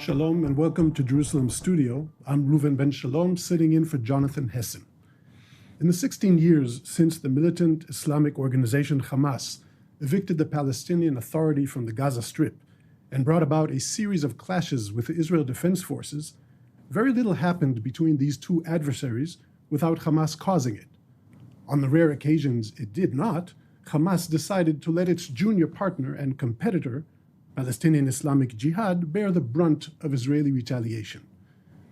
Shalom and welcome to Jerusalem Studio. I'm Reuven Ben-Shalom, sitting in for Jonathan Hessen. In the 16 years since the militant Islamic organization Hamas evicted the Palestinian Authority from the Gaza Strip and brought about a series of clashes with the Israel Defense Forces, very little happened between these two adversaries without Hamas causing it. On the rare occasions it did not, Hamas decided to let its junior partner and competitor, Palestinian Islamic Jihad, bear the brunt of Israeli retaliation.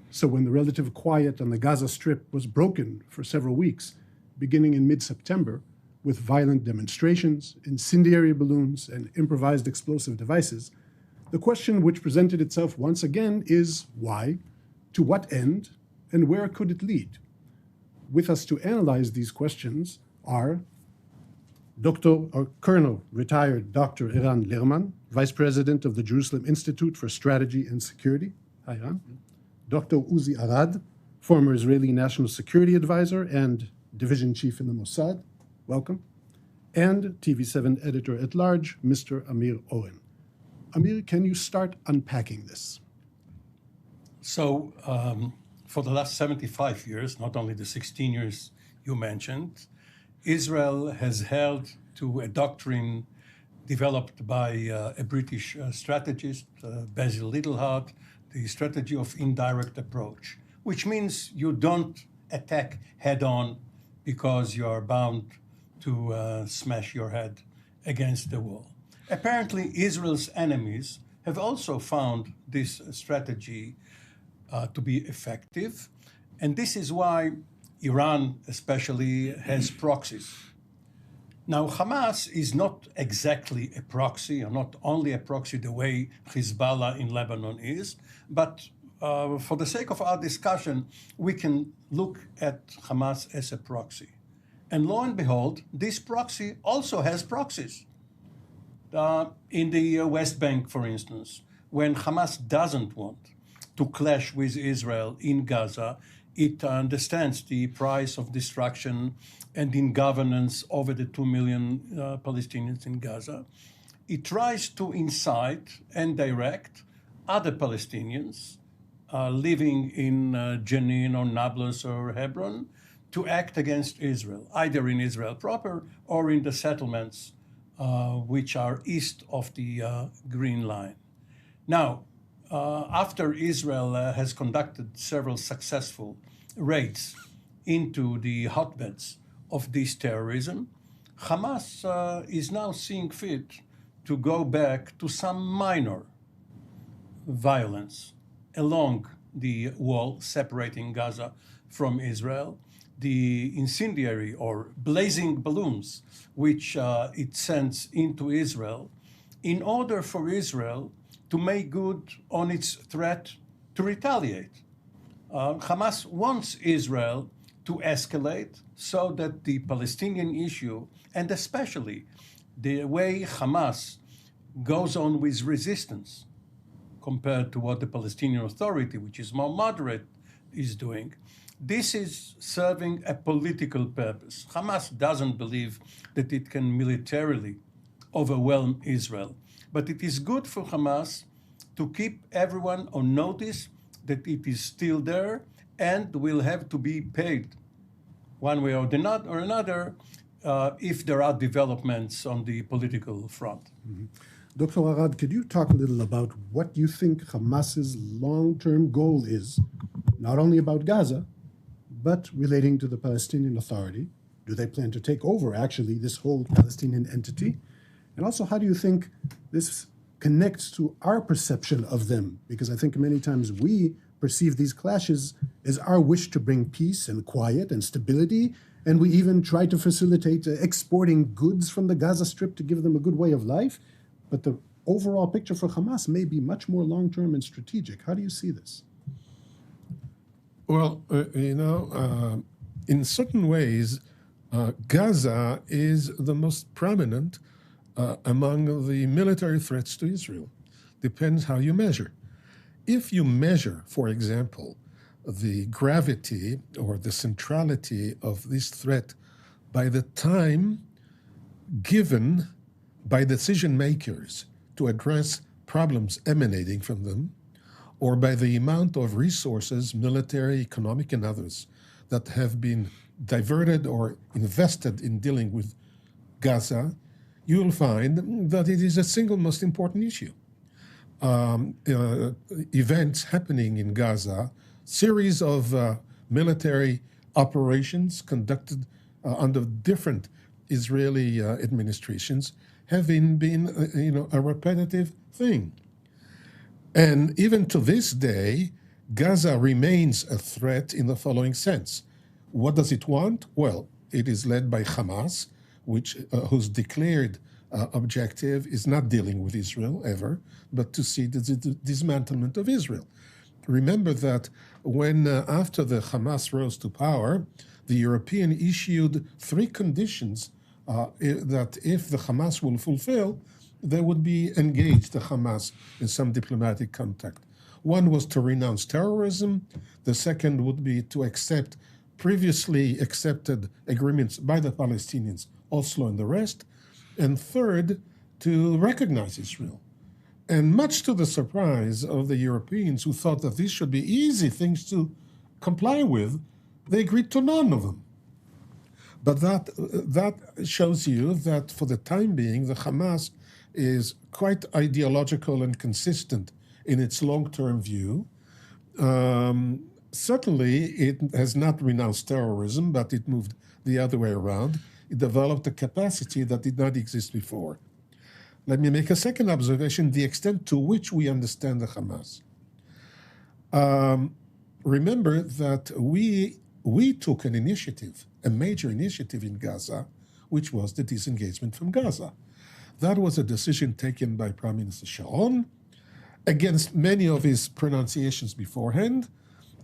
So when the relative quiet on the Gaza Strip was broken for several weeks, beginning in mid-September, with violent demonstrations, incendiary balloons, and improvised explosive devices, the question which presented itself once again is why, to what end, and where could it lead? With us to analyze these questions are Colonel retired Dr. Eran Lerman, Vice President of the Jerusalem Institute for Strategy and Security. Hi, Eran. Dr. Uzi Arad, former Israeli National Security Advisor and Division Chief in the Mossad. Welcome. And TV7 Editor-at-Large, Mr. Amir Oren. Amir, can you start unpacking this? So, for the last 75 years, not only the 16 years you mentioned, Israel has held to a doctrine developed by a British strategist, Basil Littleheart, the strategy of indirect approach, which means you don't attack head-on because you are bound to smash your head against the wall. Apparently, Israel's enemies have also found this strategy to be effective, and this is why Iran especially has proxies. Now, Hamas is not exactly a proxy, or not only a proxy the way Hezbollah in Lebanon is, but for the sake of our discussion, we can look at Hamas as a proxy. And lo and behold, this proxy also has proxies. In the West Bank, for instance, when Hamas doesn't want to clash with Israel in Gaza, it understands the price of destruction and in governance over the 2 million Palestinians in Gaza. It tries to incite and direct other Palestinians living in Jenin or Nablus or Hebron to act against Israel, either in Israel proper or in the settlements which are east of the Green Line. Now, after Israel has conducted several successful raids into the hotbeds of this terrorism, Hamas is now seeing fit to go back to some minor violence along the wall separating Gaza from Israel, the incendiary or blazing balloons which it sends into Israel in order for Israel to make good on its threat to retaliate. Hamas wants Israel to escalate so that the Palestinian issue, and especially the way Hamas goes on with resistance compared to what the Palestinian Authority, which is more moderate, is doing, this is serving a political purpose. Hamas doesn't believe that it can militarily overwhelm Israel. But it is good for Hamas to keep everyone on notice that it is still there and will have to be paid one way or another if there are developments on the political front. Mm-hmm. Dr. Arad, could you talk a little about what you think Hamas's long-term goal is, not only about Gaza, but relating to the Palestinian Authority? Do they plan to take over, actually, this whole Palestinian entity? And also, how do you think this connects to our perception of them? Because I think many times we perceive these clashes as our wish to bring peace and quiet and stability, and we even try to facilitate exporting goods from the Gaza Strip to give them a good way of life. But the overall picture for Hamas may be much more long-term and strategic. How do you see this? Well, in certain ways, Gaza is the most prominent among the military threats to Israel. Depends how you measure. If you measure, for example, the gravity or the centrality of this threat by the time given by decision makers to address problems emanating from them, or by the amount of resources, military, economic, and others, that have been diverted or invested in dealing with Gaza, you will find that it is the single most important issue. Events happening in Gaza, series of military operations conducted under different Israeli administrations, having been a repetitive thing. And even to this day, Gaza remains a threat in the following sense. What does it want? Well, it is led by Hamas, whose declared objective is not dealing with Israel ever, but to see the dismantlement of Israel. Remember that when, after the Hamas rose to power, the European issued 3 conditions that if the Hamas will fulfill, they would be engaged, the Hamas, in some diplomatic contact. One was to renounce terrorism. The second would be to accept previously accepted agreements by the Palestinians, Oslo and the rest. And third, to recognize Israel. And much to the surprise of the Europeans, who thought that these should be easy things to comply with, they agreed to none of them. But that shows you that for the time being, the Hamas is quite ideological and consistent in its long-term view. Certainly, it has not renounced terrorism, but it moved the other way around. It developed a capacity that did not exist before. Let me make a second observation, the extent to which we understand the Hamas. Remember that we took an initiative, a major initiative in Gaza, which was the disengagement from Gaza. That was a decision taken by Prime Minister Sharon against many of his pronunciations beforehand,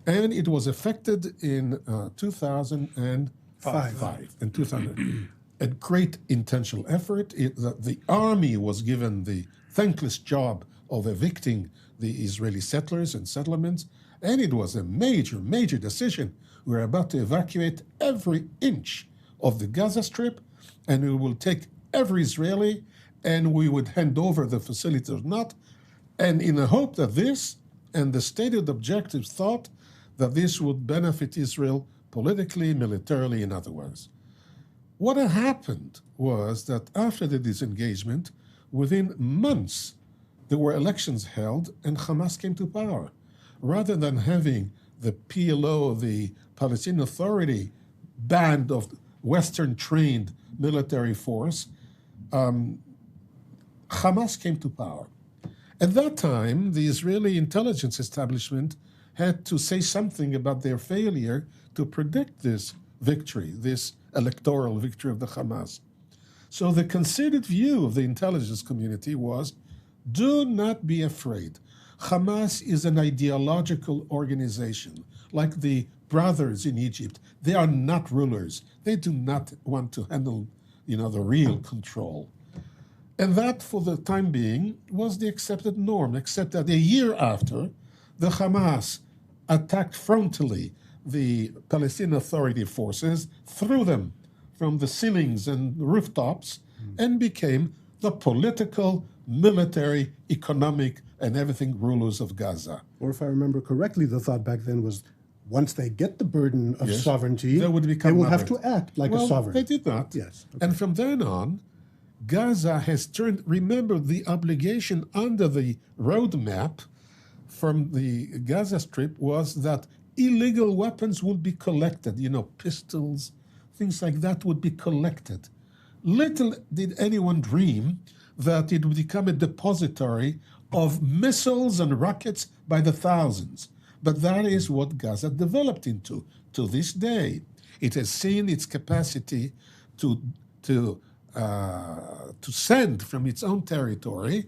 and it was effected in 2005 and 2000. A great intentional effort. The army was given the thankless job of evicting the Israeli settlers and settlements, and it was a major, major decision. We were about to evacuate every inch of the Gaza Strip, and we will take every Israeli, and we would hand over the facility or not, and in the hope that this, and the stated objectives thought that this would benefit Israel politically, militarily, in other words. What had happened was that after the disengagement, within months, there were elections held and Hamas came to power. Rather than having the PLO, the Palestinian Authority band of Western-trained military force, Hamas came to power. At that time, the Israeli intelligence establishment had to say something about their failure to predict this victory, this electoral victory of the Hamas. So the considered view of the intelligence community was, do not be afraid. Hamas is an ideological organization, like the brothers in Egypt. They are not rulers. They do not want to handle, the real control. And that, for the time being, was the accepted norm, except that a year after, the Hamas attacked frontally the Palestinian Authority forces, threw them from the ceilings and rooftops, and became the political, military, economic, and everything rulers of Gaza. Or if I remember correctly, the thought back then was once they get the burden of Yes, sovereignty, they will have to act like a sovereign. They did not. Yes. Okay. And from then on, Gaza has turned, remember, the obligation under the roadmap from the Gaza Strip was that illegal weapons would be collected, pistols, things like that would be collected. Little did anyone dream that it would become a depository of missiles and rockets by the thousands. But that is what Gaza developed into. To this day, it has seen its capacity to send from its own territory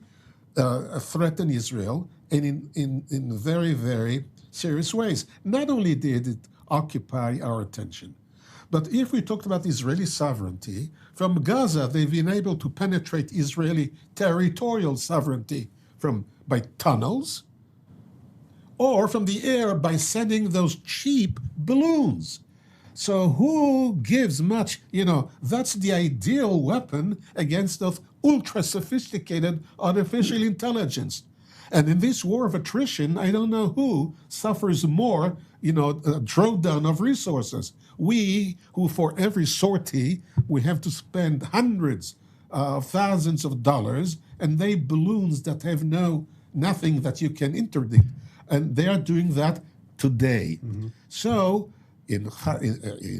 threaten Israel, and in very, very serious ways. Not only did it occupy our attention, but if we talked about Israeli sovereignty, from Gaza they've been able to penetrate Israeli territorial sovereignty by tunnels, or from the air by sending those cheap balloons. So who gives much? That's the ideal weapon against the ultra-sophisticated artificial intelligence. And in this war of attrition, I don't know who suffers more, drawdown of resources. We, who for every sortie, we have to spend hundreds of thousands of dollars, and they balloons that have nothing that you can interdict. And they are doing that today. Mm-hmm. So, in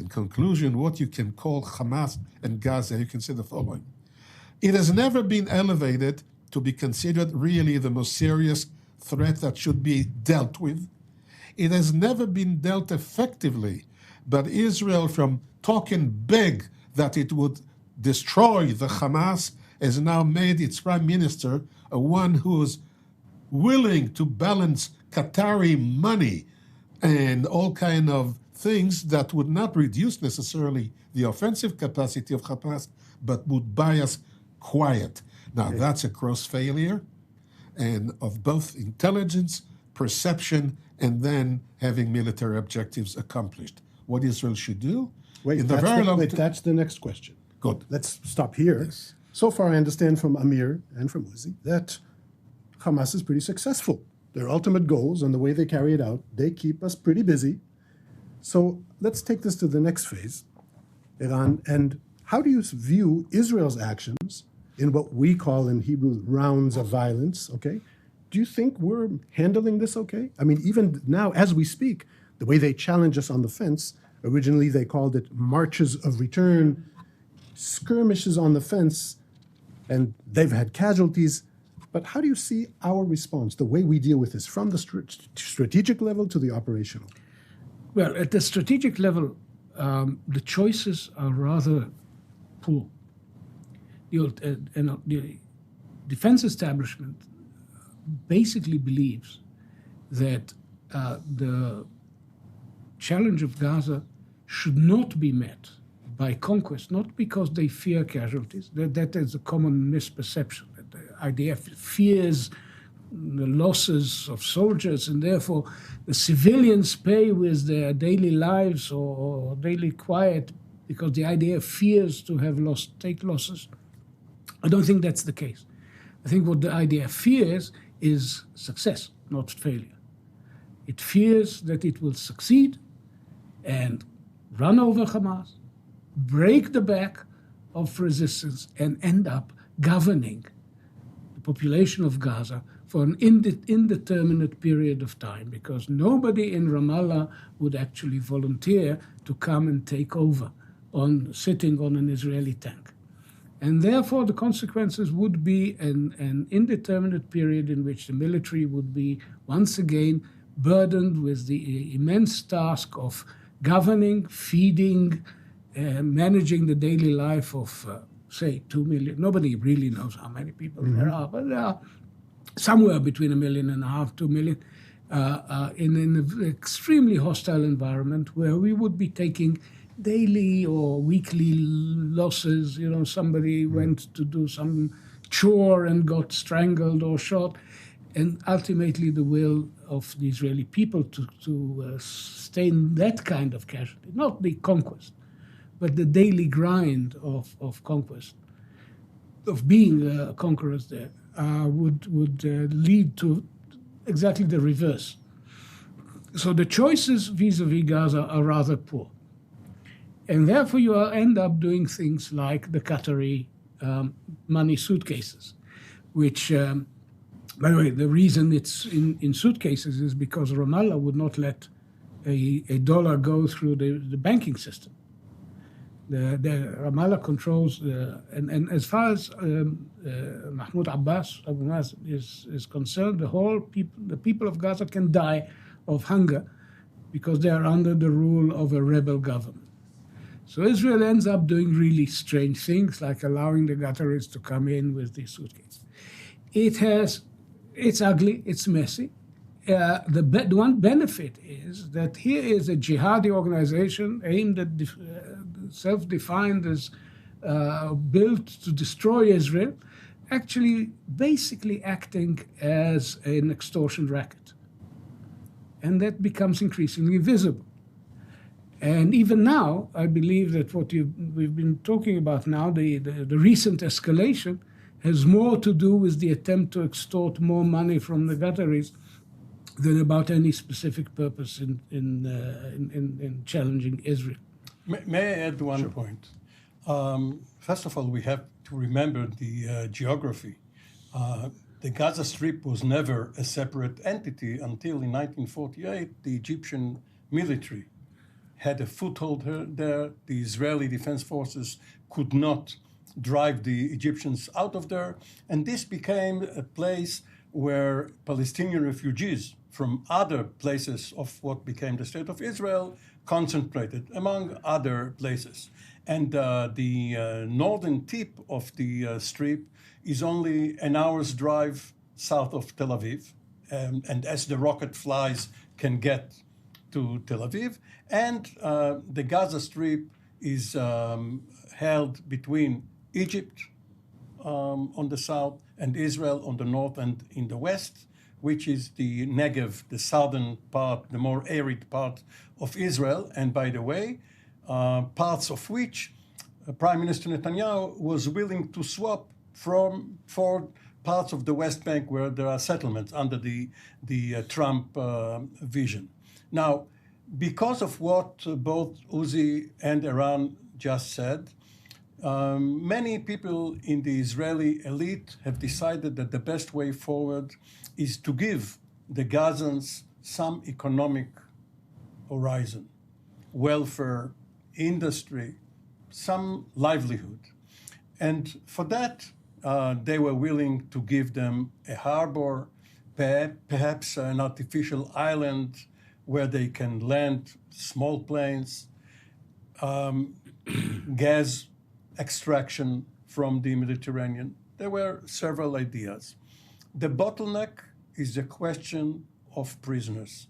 conclusion, what you can call Hamas and Gaza, you can say the following. It has never been elevated to be considered really the most serious threat that should be dealt with. It has never been dealt effectively, but Israel, from talking big that it would destroy the Hamas, has now made its prime minister one who's willing to balance Qatari money and all kind of things that would not reduce necessarily the offensive capacity of Hamas, but would buy us quiet. Now, that's a gross failure, and of both intelligence, perception, and then having military objectives accomplished. What Israel should do? That's the next question. Good. Let's stop here. Yes. So far, I understand from Amir and from Uzi that Hamas is pretty successful. Their ultimate goals and the way they carry it out, they keep us pretty busy. So let's take this to the next phase, Eran. And how do you view Israel's actions in what we call in Hebrew rounds of violence, okay? Do you think we're handling this okay? I mean, even now, as we speak, the way they challenge us on the fence, originally they called it marches of return, skirmishes on the fence, and they've had casualties. But how do you see our response, the way we deal with this, from the strategic level to the operational? Well, at the strategic level, the choices are rather poor. The defense establishment basically believes that the challenge of Gaza should not be met by conquest, not because they fear casualties. That is a common misperception. That the IDF fears the losses of soldiers, and therefore the civilians pay with their daily lives or daily quiet because the IDF fears to take losses. I don't think that's the case. I think what the IDF fears is success, not failure. It fears that it will succeed and run over Hamas, break the back of resistance, and end up governing the population of Gaza for an indeterminate period of time, because nobody in Ramallah would actually volunteer to come and take over sitting on an Israeli tank. And therefore, the consequences would be an indeterminate period in which the military would be once again burdened with the immense task of governing, feeding, managing the daily life of, say, 2 million. Nobody really knows how many people there are, but there are somewhere between 1.5 million, 2 million, in an extremely hostile environment where we would be taking daily or weekly losses. Somebody went to do some chore and got strangled or shot, and ultimately the will of the Israeli people to sustain that kind of casualty, not the conquest, but the daily grind of conquest, of being conquerors there, would lead to exactly the reverse. So the choices vis-a-vis Gaza are rather poor. And therefore, you end up doing things like the Qatari money suitcases, which, by the way, the reason it's in suitcases is because Ramallah would not let a dollar go through the banking system. The Ramallah controls, and as far as Mahmoud Abbas is concerned, the people of Gaza can die of hunger because they are under the rule of a rebel government. So Israel ends up doing really strange things, like allowing the Qataris to come in with these suitcases. It's ugly, it's messy. The one benefit is that here is a jihadi organization aimed at self-defined as built to destroy Israel, actually basically acting as an extortion racket. And that becomes increasingly visible. And even now, I believe that what we've been talking about now, the recent escalation, has more to do with the attempt to extort more money from the Qataris than about any specific purpose in challenging Israel. May I add one point? First of all, we have to remember the geography. The Gaza Strip was never a separate entity until in 1948 the Egyptian military had a foothold there. The Israeli Defense Forces could not drive the Egyptians out of there, and this became a place where Palestinian refugees from other places of what became the State of Israel concentrated, among other places. And the northern tip of the Strip is only an hour's drive south of Tel Aviv, and as the rocket flies can get to Tel Aviv. And the Gaza Strip is held between Egypt on the south and Israel on the north and in the west, which is the Negev, the southern part, the more arid part of Israel. And by the way, parts of which Prime Minister Netanyahu was willing to swap for parts of the West Bank where there are settlements under the Trump vision. Now, because of what both Uzi and Eran just said, many people in the Israeli elite have decided that the best way forward is to give the Gazans some economic horizon, welfare, industry, some livelihood. And for that, they were willing to give them a harbor, perhaps an artificial island where they can land small planes, gas extraction from the Mediterranean. There were several ideas. The bottleneck is the question of prisoners.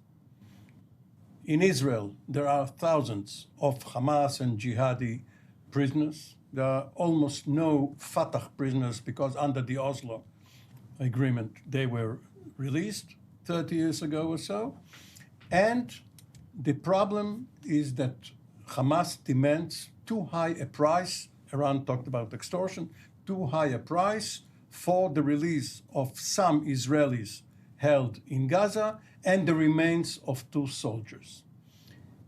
In Israel, there are thousands of Hamas and jihadi prisoners. There are almost no Fatah prisoners because under the Oslo agreement, they were released 30 years ago or so. And the problem is that Hamas demands too high a price. Iran talked about extortion, too high a price for the release of some Israelis held in Gaza and the remains of 2 soldiers.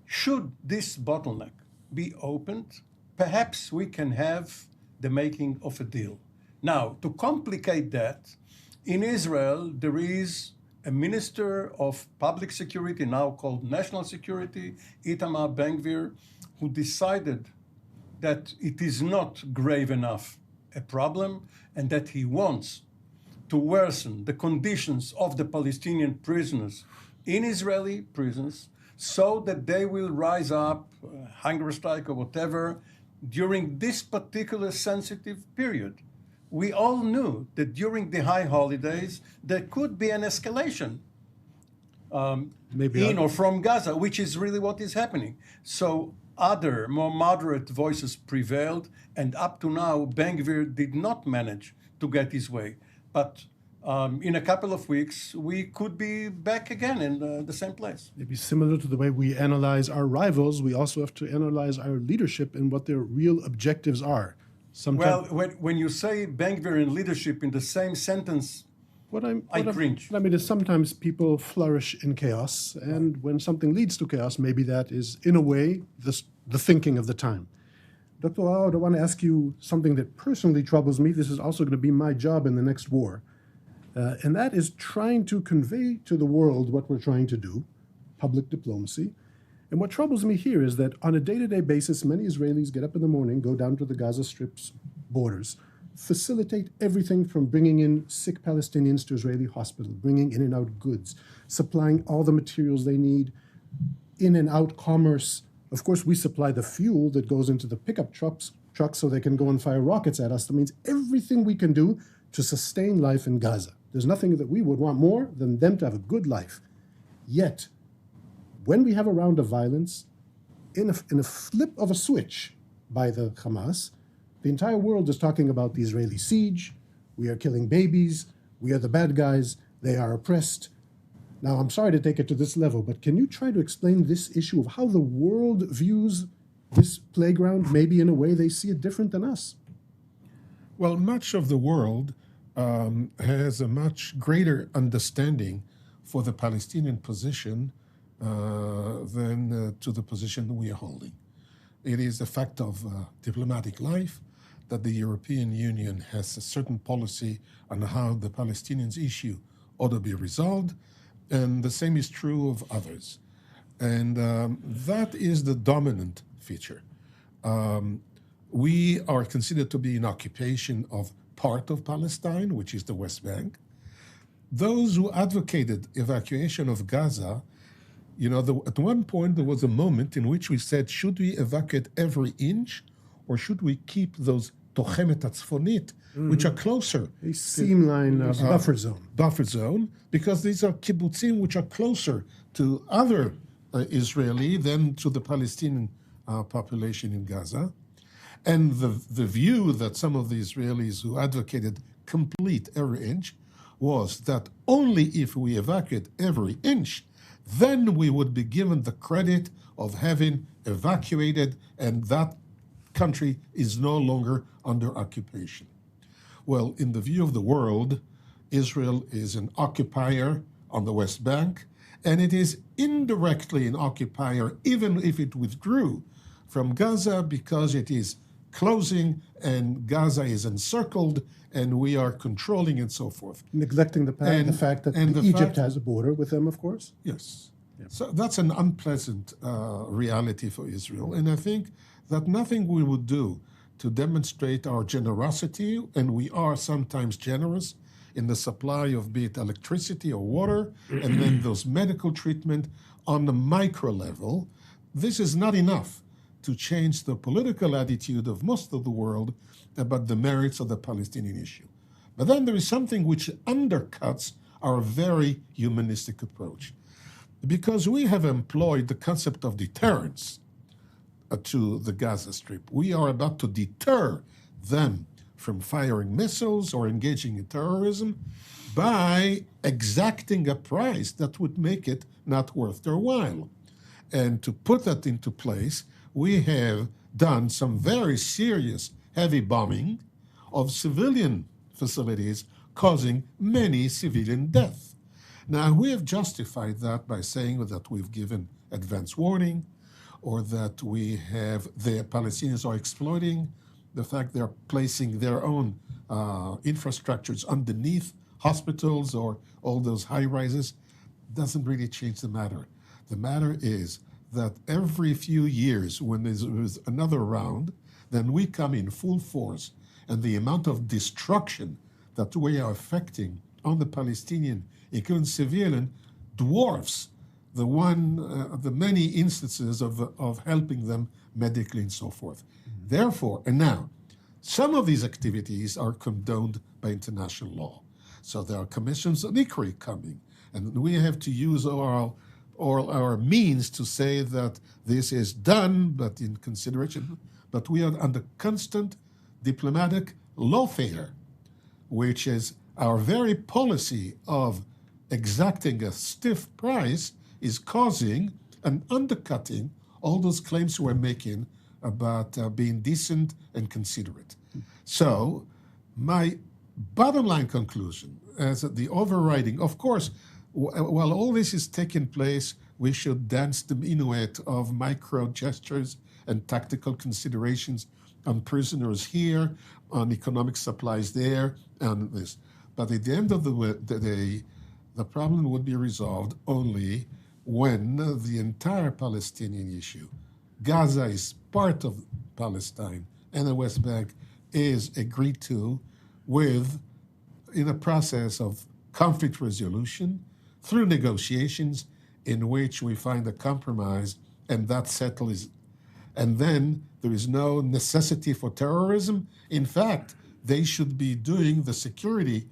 Should this bottleneck be opened, perhaps we can have the making of a deal. Now, to complicate that, in Israel, there is a minister of public security, now called national security, Itamar Ben-Gvir, who decided that it is not grave enough a problem and that he wants to worsen the conditions of the Palestinian prisoners in Israeli prisons so that they will rise up, hunger strike or whatever, during this particular sensitive period. We all knew that during the high holidays, there could be an escalation in or from Gaza, which is really what is happening. So other, more moderate voices prevailed, and up to now, Ben-Gvir did not manage to get his way. But in a couple of weeks, we could be back again in the same place. Maybe similar to the way we analyze our rivals, we also have to analyze our leadership and what their real objectives are. Well, when you say Ben-Gvir and leadership in the same sentence, I cringe. What I mean is sometimes people flourish in chaos, and when something leads to chaos, maybe that is, in a way, the thinking of the time. Dr. Arad, I want to ask you something that personally troubles me. This is also going to be my job in the next war, and that is trying to convey to the world what we're trying to do, public diplomacy. And what troubles me here is that on a day-to-day basis, many Israelis get up in the morning, go down to the Gaza Strip's borders, facilitate everything from bringing in sick Palestinians to Israeli hospitals, bringing in and out goods, supplying all the materials they need, in and out commerce. Of course, we supply the fuel that goes into the pickup trucks so they can go and fire rockets at us. That means everything we can do to sustain life in Gaza. There's nothing that we would want more than them to have a good life. Yet, when we have a round of violence, in a flip of a switch by the Hamas, the entire world is talking about the Israeli siege. We are killing babies. We are the bad guys. They are oppressed. Now, I'm sorry to take it to this level, but can you try to explain this issue of how the world views this playground? Maybe in a way they see it different than us. Well, much of the world has a much greater understanding for the Palestinian position than to the position we are holding. It is a fact of diplomatic life that the European Union has a certain policy on how the Palestinians issue ought to be resolved, and the same is true of others. And that is the dominant feature. We are considered to be in occupation of part of Palestine, which is the West Bank. Those who advocated evacuation of Gaza, at one point there was a moment in which we said, should we evacuate every inch, or should we keep those tochemet hatzfonit, which are closer? A seamline buffer zone. Buffer zone, because these are kibbutzim which are closer to other Israeli than to the Palestinian population in Gaza. And the view that some of the Israelis who advocated complete every inch was that only if we evacuate every inch, then we would be given the credit of having evacuated, and that country is no longer under occupation. Well, in the view of the world, Israel is an occupier on the West Bank, and it is indirectly an occupier even if it withdrew from Gaza, because it is closing and Gaza is encircled and we are controlling and so forth. Neglecting the fact that Egypt has a border with them, of course. Yes. Yeah. So that's an unpleasant reality for Israel. And I think that nothing we would do to demonstrate our generosity, and we are sometimes generous in the supply of be it electricity or water, and then those medical treatment on the micro level, this is not enough to change the political attitude of most of the world about the merits of the Palestinian issue. But then there is something which undercuts our very humanistic approach. Because we have employed the concept of deterrence to the Gaza Strip. We are about to deter them from firing missiles or engaging in terrorism by exacting a price that would make it not worth their while. And to put that into place, we have done some very serious heavy bombing of civilian facilities, causing many civilian deaths. Now, we have justified that by saying that we've given advance warning, or that the Palestinians are exploiting the fact they're placing their own infrastructures underneath hospitals or all those high rises. Doesn't really change the matter. The matter is that every few years, when there's another round, then we come in full force, and the amount of destruction that we are affecting on the Palestinian, including civilian, dwarfs the many instances of helping them medically and so forth. Therefore, and now, some of these activities are condoned by international law. So there are commissions of inquiry coming, and we have to use all our means to say that this is done, but in consideration. But we are under constant diplomatic lawfare, which is our very policy of exacting a stiff price is causing and undercutting all those claims we're making about being decent and considerate. So my bottom line conclusion is that the overriding, of course, while all this is taking place, we should dance the minuet of micro gestures and tactical considerations on prisoners here, on economic supplies there, and this. But at the end of the day, the problem would be resolved only when the entire Palestinian issue, Gaza is part of Palestine, and the West Bank is agreed to in a process of conflict resolution through negotiations in which we find a compromise, and that settles. And then there is no necessity for terrorism. In fact, they should be doing the security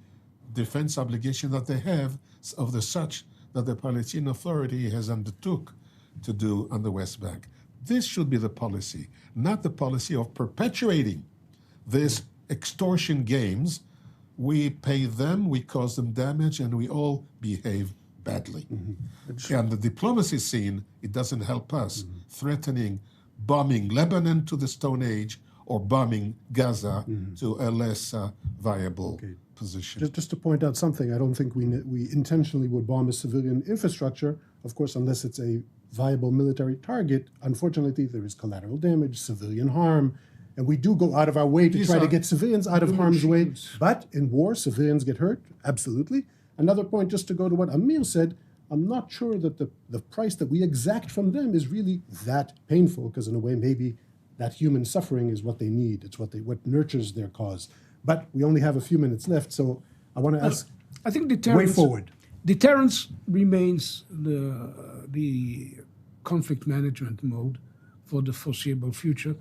defense obligation that they have of the such that the Palestinian Authority has undertook to do on the West Bank. This should be the policy, not the policy of perpetuating these extortion games. We pay them, we cause them damage, and we all behave badly. Mm-hmm. And the diplomacy scene, it doesn't help us threatening bombing Lebanon to the Stone Age or bombing Gaza to a less viable position. Just to point out something, I don't think we intentionally would bomb a civilian infrastructure, of course, unless it's a viable military target. Unfortunately, there is collateral damage, civilian harm, and we do go out of our way to try to get civilians out of harm's way. But in war, civilians get hurt, absolutely. Another point, just to go to what Amir said, I'm not sure that the price that we exact from them is really that painful, because in a way, maybe that human suffering is what they need. It's what nurtures their cause. But we only have a few minutes left, so I want to ask, I think deterrence, way forward. Deterrence remains the conflict management mode for the foreseeable future.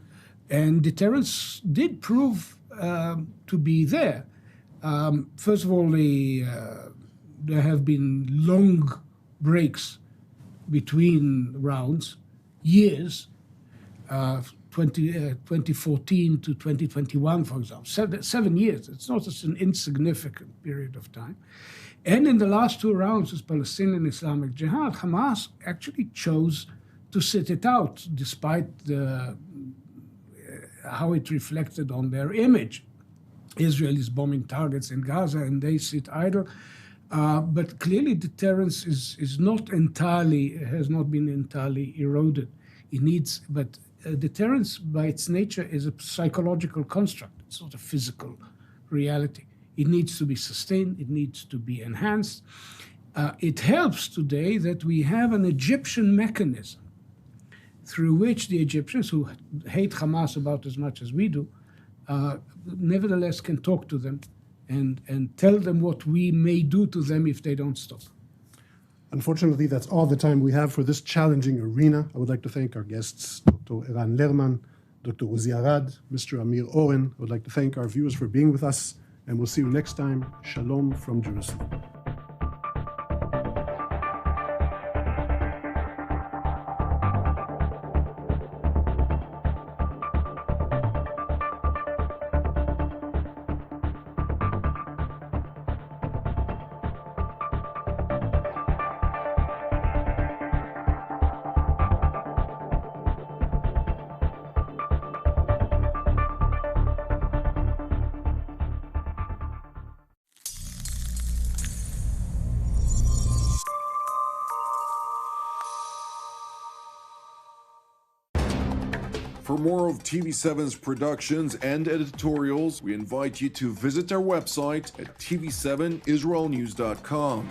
And deterrence did prove to be there. First of all, there have been long breaks between rounds, years, 2014 to 2021, for example, 7 years. It's not just an insignificant period of time. And in the last 2 rounds with Palestinian Islamic Jihad, Hamas actually chose to sit it out, despite how it reflected on their image. Israel is bombing targets in Gaza and they sit idle. But clearly deterrence has not been entirely eroded. But deterrence by its nature is a psychological construct. It's not a physical reality. It needs to be sustained. It needs to be enhanced. It helps today that we have an Egyptian mechanism through which the Egyptians, who hate Hamas about as much as we do, nevertheless can talk to them and tell them what we may do to them if they don't stop. Unfortunately, that's all the time we have for this challenging arena. I would like to thank our guests, Dr. Eran Lerman, Dr. Uzi Arad, Mr. Amir Oren. I would like to thank our viewers for being with us, and we'll see you next time. Shalom from Jerusalem. For more of TV7's productions and editorials, we invite you to visit our website at tv7israelnews.com.